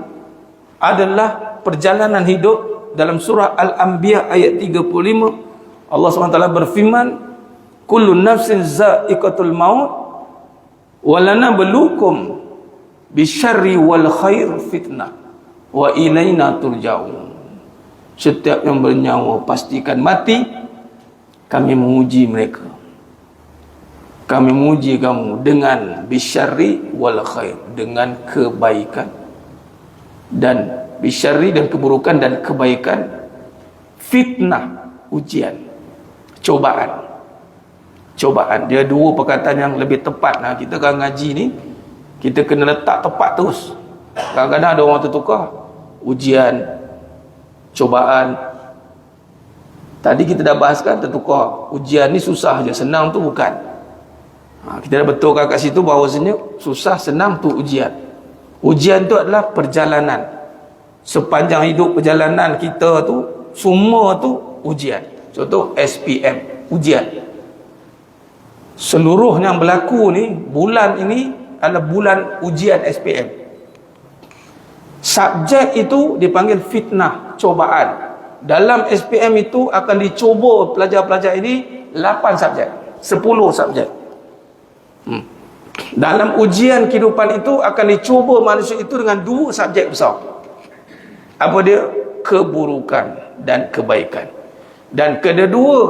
adalah perjalanan hidup. Dalam surah Al-Anbiya ayat 35 Allah SWT berfirman, kullu nafsin za'iqatul maut walana belukum bisyarri wal khair fitnah wa ilaina turja'un. Setiap yang bernyawa pastikan mati. Kami menguji mereka, kami menguji kamu dengan bisyarri wal khair, dengan kebaikan dan bisyarri, dan keburukan dan kebaikan, fitnah, ujian, cobaan. Cobaan dia dua perkataan yang lebih tepat. Nah, kita kalau ngaji ni kita kena letak tepat terus. Kadang-kadang ada orang tertukar ujian, cobaan. Tadi kita dah bahaskan tertukar. Ujian ni susah je, senang tu bukan. Kita dah betulkan kat situ bahawasanya susah senang tu ujian. Ujian tu adalah perjalanan. Sepanjang hidup perjalanan kita tu semua tu ujian. Contoh SPM, ujian. Seluruh yang berlaku ni, bulan ini adalah bulan ujian SPM. Subjek itu dipanggil fitnah, cobaan. Dalam SPM itu akan dicuba pelajar-pelajar ini 8 subjek, 10 subjek. Dalam ujian kehidupan itu akan dicuba manusia itu dengan 2 subjek besar. Apa dia? Keburukan dan kebaikan. Dan kedua-dua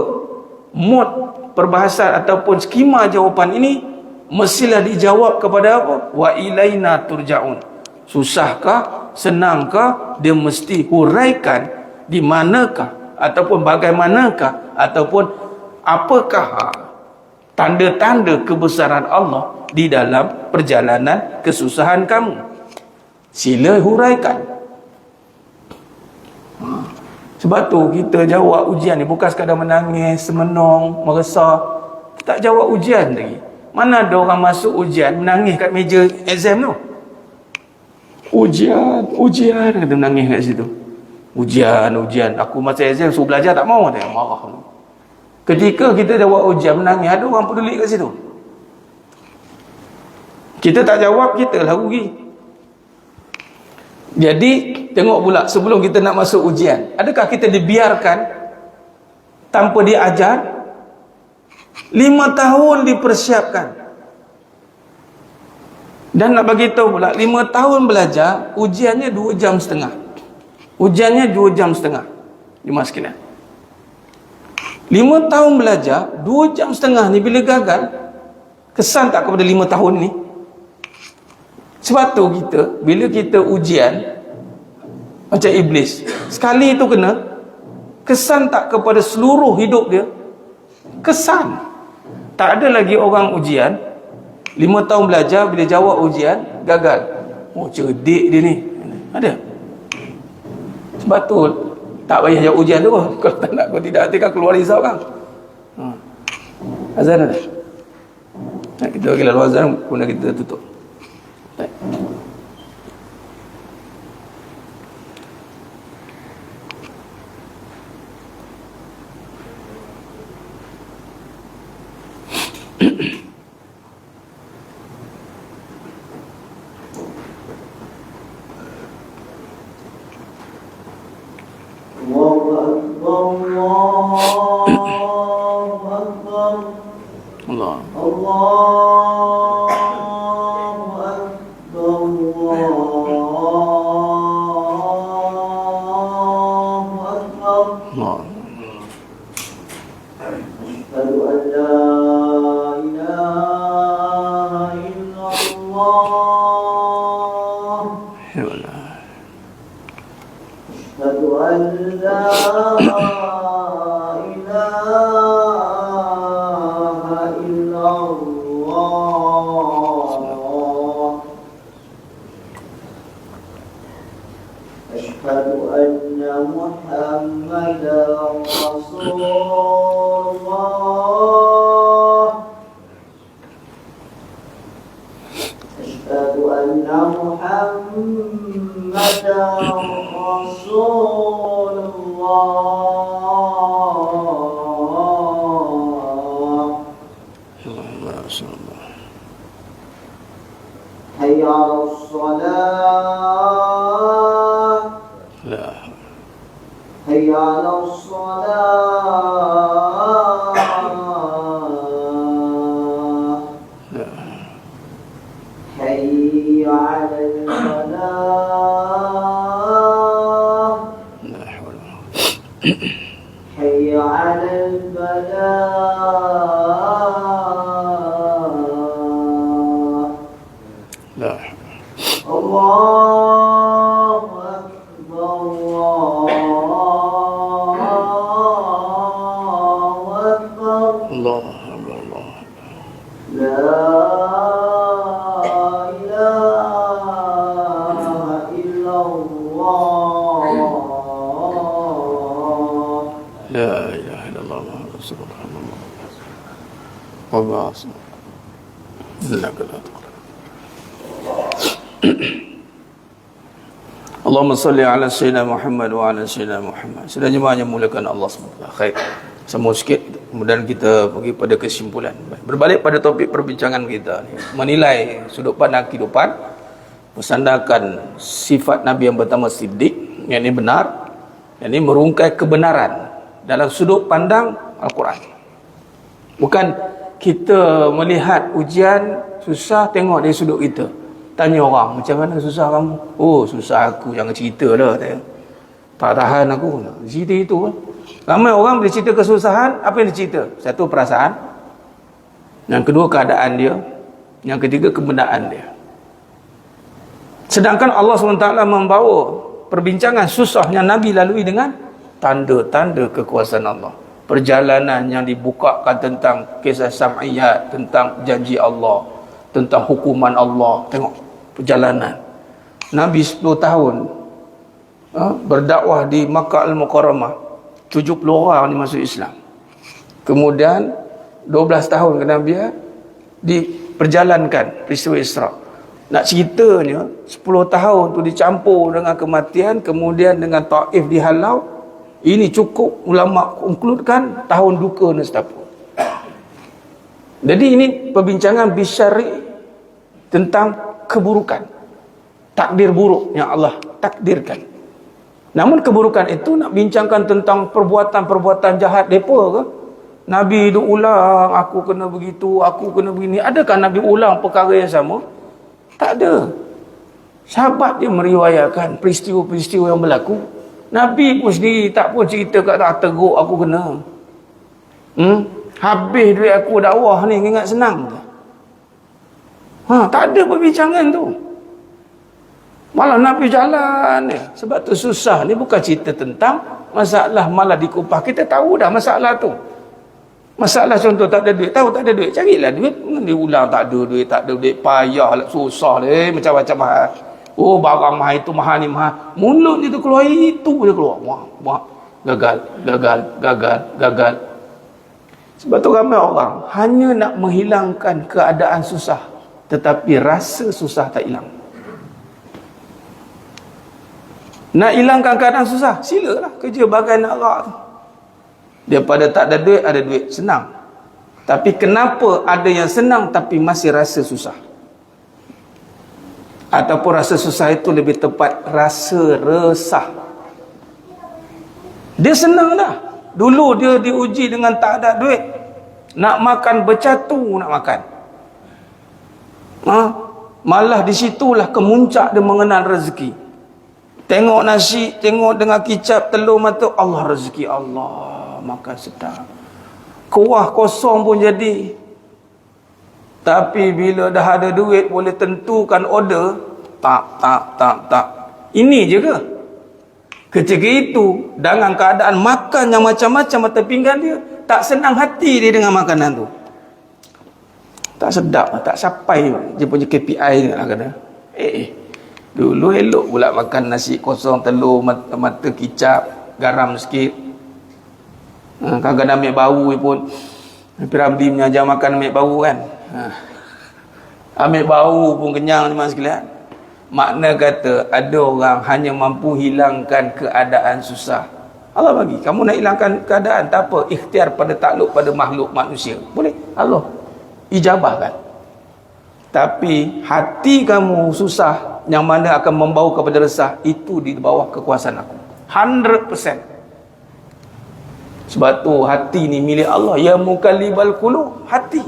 mod perbahasan ataupun skema jawapan ini mestilah dijawab kepada apa? Wa ilaina turja'un. Susahkah, senangkah, dia mesti huraikan di manakah ataupun bagaimanakah ataupun apakah tanda-tanda kebesaran Allah di dalam perjalanan kesusahan kamu. Sila huraikan. Sebab tu kita jawab ujian ni bukan sekadar menangis, semenung, meresah. Tak jawab ujian lagi. Mana ada orang masuk ujian menangis kat meja exam tu? Ujian kata menangis kat situ. Ujian. Aku masa exam suruh belajar tak mau, dia marah. Ketika kita jawab ujian menangis, ada orang peduli kat situ. Kita tak jawab, kita lah rugi. Jadi tengok pula sebelum kita nak masuk ujian, adakah kita dibiarkan tanpa diajar? 5 tahun dipersiapkan. Dan nak bagi tahu pula 5 tahun belajar, ujiannya 2 jam setengah. Ujiannya 2 jam setengah. Jemaah sekalian, 5 tahun belajar 2 jam setengah ni bila gagal, kesan tak kepada 5 tahun ni? Sebab tu kita bila kita ujian macam iblis, sekali tu kena, kesan tak kepada seluruh hidup dia? Kesan. Tak ada lagi orang ujian 5 tahun belajar, bila jawab ujian gagal. Oh, cerdik dia ni. Ada. Sebab tu tak payah jawab ujian tu. Kalau tak nak, kalau tidak hati kan keluar result kan. Azan ada. Kita bagi lalu azan, kemudian kita tutup. Baik. الله أشهد أن محمدا رسول الله حي على الصلاة لا حي على الصلاة لا حي على الفلاح لا حول ولا قوة حي على الفلاح لا الله أكبر الله أكبر الله أكبر الله لا إله إلا الله لا إله إلا الله محمد رسول الله وما أصنع إنك لا تقدر Allahumma salli ala Sayyidina Muhammad wa ala Sayyidina Muhammad. Sudah jemaah yang mulakan Allah SWT. Khair. Sambung sikit, kemudian kita pergi pada kesimpulan. Berbalik pada topik perbincangan kita ni, menilai sudut pandang kehidupan, bersandarkan sifat Nabi yang pertama Siddiq, yang ini benar, yang ini merungkai kebenaran dalam sudut pandang Al-Quran. Bukan kita melihat ujian susah, tengok dari sudut kita. Tanya orang, macam mana susah kamu? Oh, susah aku, jangan cerita lah. Tak tahan aku. Cerita itu. Ramai orang bila cerita kesusahan, apa yang dia cerita? Satu, perasaan. Yang kedua, keadaan dia. Yang ketiga, kebenaran dia. Sedangkan Allah SWT membawa perbincangan susahnya Nabi lalui dengan tanda-tanda kekuasaan Allah. Perjalanan yang dibukakan tentang kisah sam'iyat, tentang janji Allah, tentang hukuman Allah. Tengok perjalanan Nabi 10 tahun berdakwah di Makkah Al-Mukarramah, 70 orang dimasuk Islam. Kemudian 12 tahun kenabian diperjalankan peristiwa Isra. Nak ceritanya 10 tahun tu dicampur dengan kematian, kemudian dengan Taif dihalau. Ini cukup ulama konkludkan tahun duka nestapa. Jadi ini perbincangan bisyari tentang keburukan, takdir buruk yang Allah takdirkan. Namun keburukan itu nak bincangkan tentang perbuatan-perbuatan jahat depa ke? Nabi itu ulang, aku kena begitu, aku kena begini. Adakah Nabi ulang perkara yang sama? Tak ada. Sahabat dia meriwayatkan peristiwa-peristiwa yang berlaku. Nabi pun sendiri tak pun cerita kat tak teruk aku kena. Habis duit aku dakwah ni, ingat senang ke? Tak ada perbincangan tu. Malah Nabi jalan ni. Sebab tu susah ni bukan cerita tentang masalah malah dikupah. Kita tahu dah masalah tu. Masalah contoh tak ada duit. Tahu tak ada duit, carilah duit. Diulang tak ada duit, tak ada duit. Payah lah, susah lah. Macam-macam mahal. Oh, barang mahal itu, mahal ni mahal. Mulut dia tu keluar, itu je keluar. Wah. Gagal. Sebab tu ramai orang hanya nak menghilangkan keadaan susah, tetapi rasa susah tak hilang. Nak hilangkan keadaan susah, silalah kerja bagai nak rak tu. Daripada tak ada duit, ada duit, senang. Tapi kenapa ada yang senang tapi masih rasa susah? Ataupun rasa susah itu lebih tepat rasa resah. Dia senang dah. Dulu dia diuji dengan tak ada duit, nak makan bercatu nak makan. Malah disitulah kemuncak dia mengenal rezeki. Tengok nasi, tengok dengan kicap telur mata, Allah rezeki Allah, makan sedap. Kuah kosong pun jadi. Tapi bila dah ada duit boleh tentukan order, tak. Ini je ke? Ketika itu dengan keadaan makan yang macam-macam atas pinggan dia, tak senang hati dia dengan makanan tu. Tak sedap, tak sampai dia punya KPI lah kata. Dulu elok pula makan nasi kosong telur mata kicap, garam sikit. Kadang-kadang ambil bau pun Ramli mengajar makan ambil bau kan. Ambil bau pun kenyang teman sekalian. Makna kata ada orang hanya mampu hilangkan keadaan susah. Allah bagi kamu nak hilangkan keadaan, tak apa, ikhtiar pada takluk pada makhluk manusia, boleh, Allah ijabahkan. Tapi hati kamu susah yang mana akan membawa kepada resah, itu di bawah kekuasaan aku 100%. Sebab tu hati ni milik Allah. Ya mukallibal qulub, hati.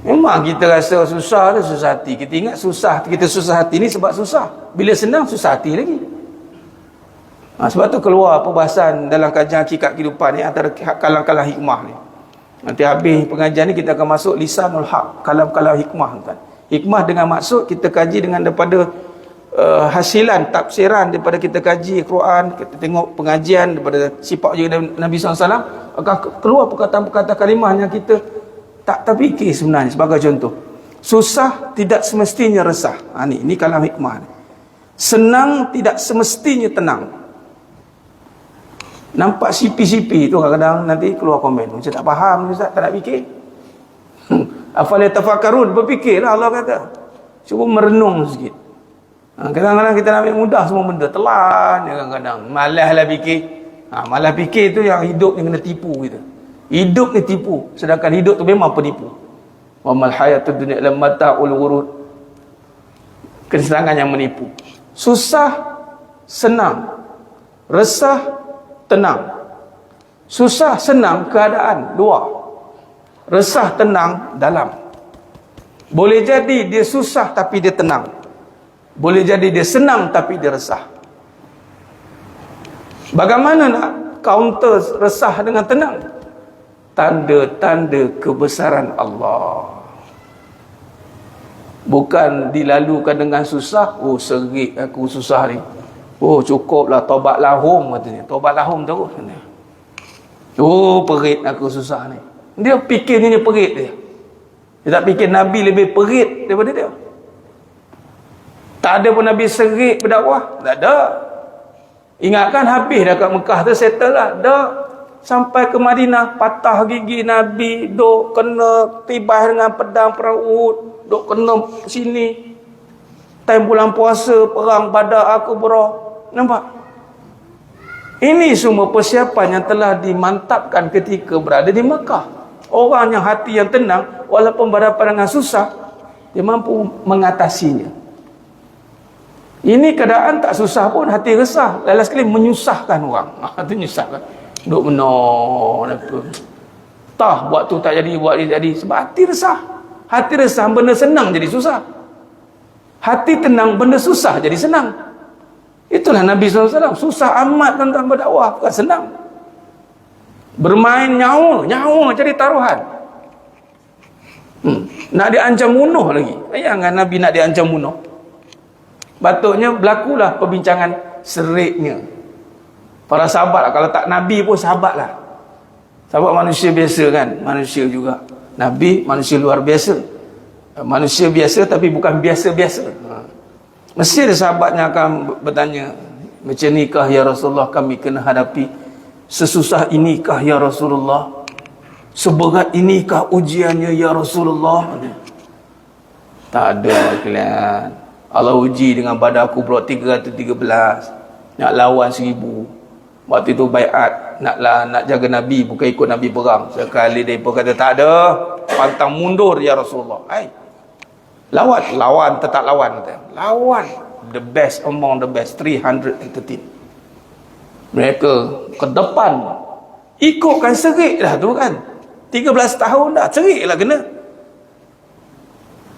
Memang kita rasa susah tu susah hati. Kita ingat susah, kita susah hati ni sebab susah. Bila senang susah hati lagi. Sebab tu keluar perbahasan dalam kajian hakikat kehidupan ni antara kalam-kalam hikmah ni. Nanti habis pengajian ni kita akan masuk lisanul haq, kalam-kalam hikmah kan. Hikmah dengan maksud kita kaji dengan daripada hasilan tafsiran daripada kita kaji Quran, kita tengok pengajian daripada sifat Nabi SAW, akan keluar perkataan-perkataan kalimah yang kita tak terfikir sebenarnya. Sebagai contoh, susah tidak semestinya resah. Ini kalam hikmah ni. Senang tidak semestinya tenang. Nampak sipi-sipi tu kadang-kadang nanti keluar komen, Ustaz tak faham, Ustaz tak nak fikir. Afal yatafakkarun, berfikirlah Allah kata. Cuba merenung sikit. Kadang-kadang kita nak ambil mudah semua benda, telan kadang-kadang. Malaslah fikir. Malas fikir tu yang hidup ni kena tipu kita. Hidup ni tipu, sedangkan hidup tu memang penipu. Wa mal hayatud dunya illa mata'ul ghurur. Kesenangan yang menipu. Susah, senang. Resah, tenang. Susah, senang, keadaan luar. Resah, tenang, dalam. Boleh jadi dia susah tapi dia tenang. Boleh jadi dia senang tapi dia resah. Bagaimana nak counter resah dengan tenang? Tanda-tanda kebesaran Allah. Bukan dilalukan dengan susah. Oh, serik aku susah ni. Oh, cukuplah taubat lahum katanya. Taubat lahum terus. Oh, perit aku susah ni. Dia fikirnya dia perit dia. Dia tak fikir Nabi lebih perit daripada dia. Tak ada pun Nabi serik berdakwah. Tak ada. Ingatkan habis dah kat Mekah tu, settle lah. Dah. Sampai ke Madinah, patah gigi Nabi, duk kena tibah dengan pedang perang Uhud, duk kena sini. Time bulan puasa, perang Badar Akubra. Nampak? Ini semua persiapan yang telah dimantapkan ketika berada di Mekah. Orang yang hati yang tenang, walaupun berhadapan dengan susah, dia mampu mengatasinya. Ini keadaan tak susah pun, hati resah. Lain sekali menyusahkan orang. Itu menyusahkan. Duk menor. Tah, buat tu tak jadi, buat ni jadi. Sebab hati resah. Hati resah, benda senang jadi susah. Hati tenang, benda susah jadi senang. Itulah Nabi SAW. Susah amat tentang berdakwah, bukan senang. Bermain nyawa jadi taruhan. Nak diancam bunuh lagi. Bayangkan Nabi nak diancam bunuh. Patutnya berlakulah perbincangan seriknya. Para sahabat, kalau tak Nabi pun sahabat lah. Sahabat manusia biasa kan, manusia juga. Nabi manusia luar biasa. Manusia biasa tapi bukan biasa-biasa. Mesti ada sahabatnya akan bertanya, macam nikah ya Rasulullah kami kena hadapi? Sesusah inikah ya Rasulullah? Seberat inikah ujiannya ya Rasulullah? Tak ada kalian. Allah uji dengan Badar Kubra 313. Nak lawan 1000. Waktu itu baiat nak jaga Nabi, bukan ikut Nabi perang. Sekali dia pun kata tak ada, pantang mundur ya Rasulullah. Lawan tetap lawan. Lawan the best among the best, 313. Mereka ke depan, ikutkan serik dah tu kan. 13 tahun dah, serik lah kena.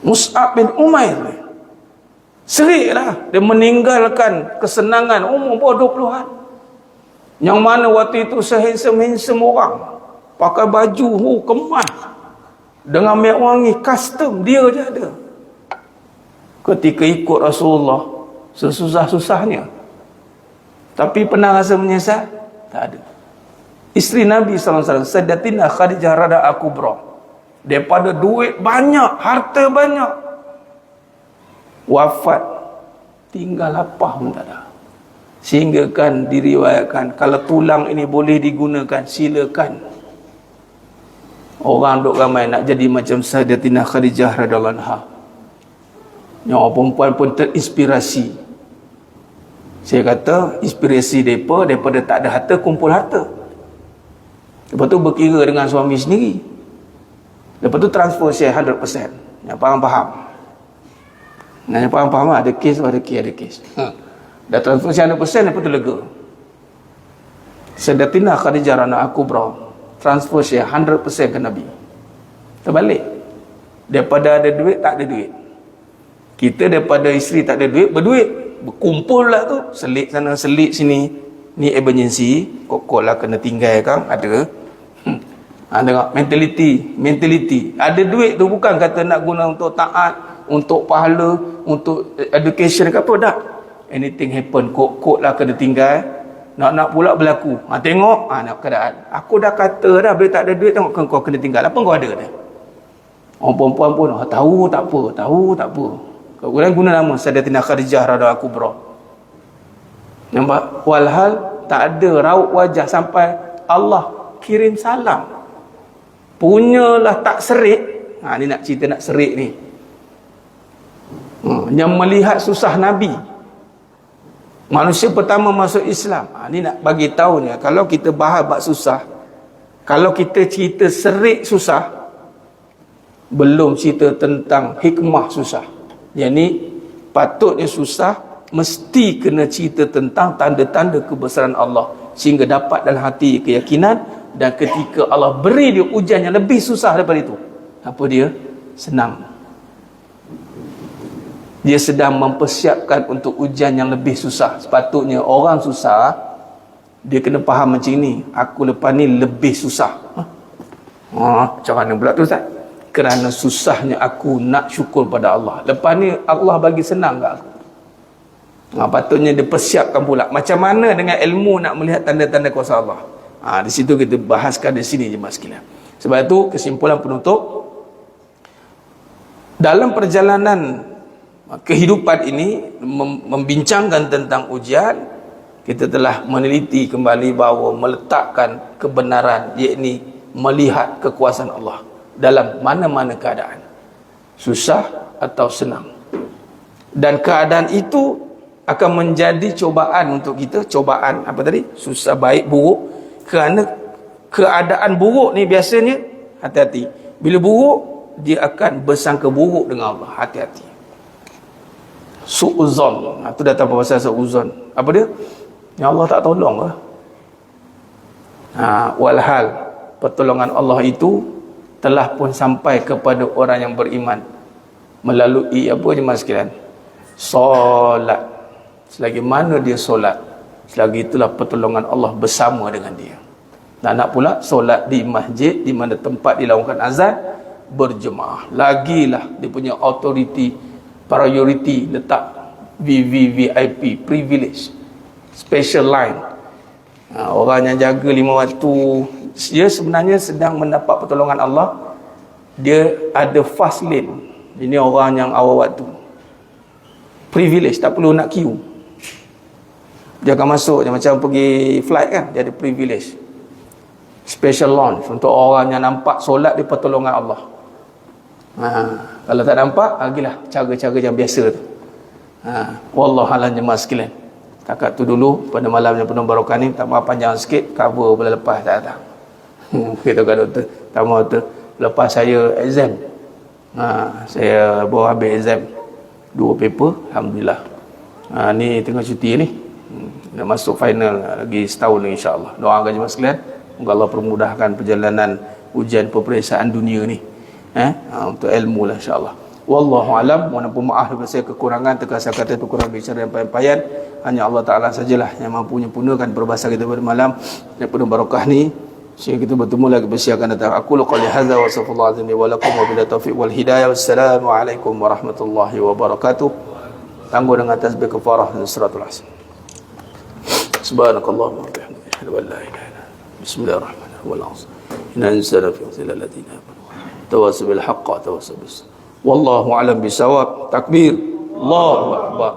Mus'ab bin Umair serik lah. Dia meninggalkan kesenangan umur bawah 20-an. Yang mana waktu itu sehandsome orang, pakai baju kemas dengan minyak wangi custom, dia je ada. Ketika ikut Rasulullah sesusah-susahnya, tapi pernah rasa menyesal? Tak ada. Isteri Nabi SAW, Sayyidatina Khadijah Radhiyallahu Kubra, daripada duit banyak, harta banyak, wafat tinggal apa pun tak ada. Sehingga kan diriwayatkan kalau tulang ini boleh digunakan, silakan. Orang duk ramai nak jadi macam Sayyidatina Khadijah radhiyallahu anha. Yang perempuan pun terinspirasi. Saya kata inspirasi mereka daripada tak ada harta kumpul harta. Lepas tu berkira dengan suami sendiri. Lepas tu transfer share 100%. Yang faham-faham. Yang faham-faham ada kes, ada kes. Dah transfer share 100%, lepas tu lega. Sayyidatina Khadijah anak aku bro, transfer share 100% ke Nabi. Terbalik. Daripada ada duit, tak ada duit. Kita daripada isteri tak ada duit, berduit. Berkumpul lah tu. Selit sana, selit sini. Ni emergency. Kok lah kena tinggal kan? Ada. Tengok. Mentality. Ada duit tu bukan kata nak guna untuk taat, untuk pahala, untuk education ke apa. Tak. Anything happen. Kok lah kena tinggal. Nak pula berlaku. Tengok. Nak keadaan. Aku dah kata dah. Bila tak ada duit, tengok kau kena tinggal. Apa kau ada dah? Orang perempuan pun tahu tak apa. Kau guna nama Sayyidatina Khadijah radhiyallahu kubra. Nampak? Walhal tak ada raut wajah sampai Allah kirim salam. Punyalah tak serik. Ni nak cerita nak serik ni. Yang melihat susah Nabi. Manusia pertama masuk Islam. Ni nak bagi tahu ni, kalau kita bahas bab susah, kalau kita cerita serik susah, belum cerita tentang hikmah susah. Yang ni patutnya susah, mesti kena cerita tentang tanda-tanda kebesaran Allah, sehingga dapat dalam hati keyakinan. Dan ketika Allah beri dia ujian yang lebih susah daripada itu, apa dia? Senang. Dia sedang mempersiapkan untuk ujian yang lebih susah. Sepatutnya orang susah, dia kena faham macam ni, aku lepas ni lebih susah. Macam mana pula tu Ustaz? Kerana susahnya aku nak syukur pada Allah. Lepas ni Allah bagi senang kat aku. Patutnya dia persiapkan pula. Macam mana dengan ilmu nak melihat tanda-tanda kuasa Allah. Di situ kita bahaskan di sini jemaah sekalian. Sebab itu kesimpulan penutup, dalam perjalanan kehidupan ini membincangkan tentang ujian, kita telah meneliti kembali bahawa meletakkan kebenaran, yakni melihat kekuasaan Allah dalam mana-mana keadaan, susah atau senang. Dan keadaan itu akan menjadi cobaan untuk kita. Cobaan apa tadi? Susah, baik, buruk. Kerana keadaan buruk ni biasanya, hati-hati, bila buruk dia akan bersangka buruk dengan Allah. Hati-hati. Su'uzon. Itu datang pasal su'uzon. Apa dia? Ya Allah tak tolong lah. Walhal pertolongan Allah itu telah pun sampai kepada orang yang beriman melalui apa jemaah sekalian? Solat. Selagi mana dia solat, selagi itulah pertolongan Allah bersama dengan dia. Nak pula solat di masjid, di mana tempat dilakukan azan, berjemaah. Lagilah dia punya authority, priority letak VVVIP, privilege, special line. Orang yang jaga 5 waktu, dia sebenarnya sedang mendapat pertolongan Allah. Dia ada fast lane. Ini orang yang awal waktu, privilege, tak perlu nak queue. Dia akan masuk, dia macam pergi flight kan, dia ada privilege, special launch untuk orang yang nampak solat di pertolongan Allah. Kalau tak nampak, lagilah cara-cara yang biasa tu. Wallahualam jemaah sekalian. Takat tu dulu pada malam yang penuh barakah ni, tak maaf panjang sikit, cover bulan lepas tak datang. Kita kata doktor, tak maaf doktor, lepas saya exam, saya baru habis exam 2 paper, alhamdulillah. Ni tengah cuti ni, nak masuk final lagi setahun lagi insya-Allah. Doakan jemaah sekalian, semoga Allah permudahkan perjalanan ujian peperiksaan dunia ni, untuk ilmu lah insya-Allah. Wallahu alam. Mohon maaf daripada saya kekurangan, terkasar kata kekurangan bicara yang payah-payah. Hanya Allah Taala sajalah yang mampu menyempurnakan perbahasan kita pada malam yang penuh barakah ni, sehingga kita bertemu lagi bersih akan datang. Aku qouli hadza wa sallallahu alaihi wa lakum wa billahi taufiq wal hidayah. Wassalamu alaikum warahmatullahi wabarakatuh. Tangguh dengan tasbih kafarah dan suratul asr. Subhanakallahumma wa bihamdika, asyhadu an la ilaha illa anta, bismillahirrahmanirrahim. Wal 'asr. Inna insana fi khusr illa alladziina amanu tawassaw bil haqqi wa tawassaw bis sabr. Wallahu a'lam bisawab. Takbir. Allahu akbar.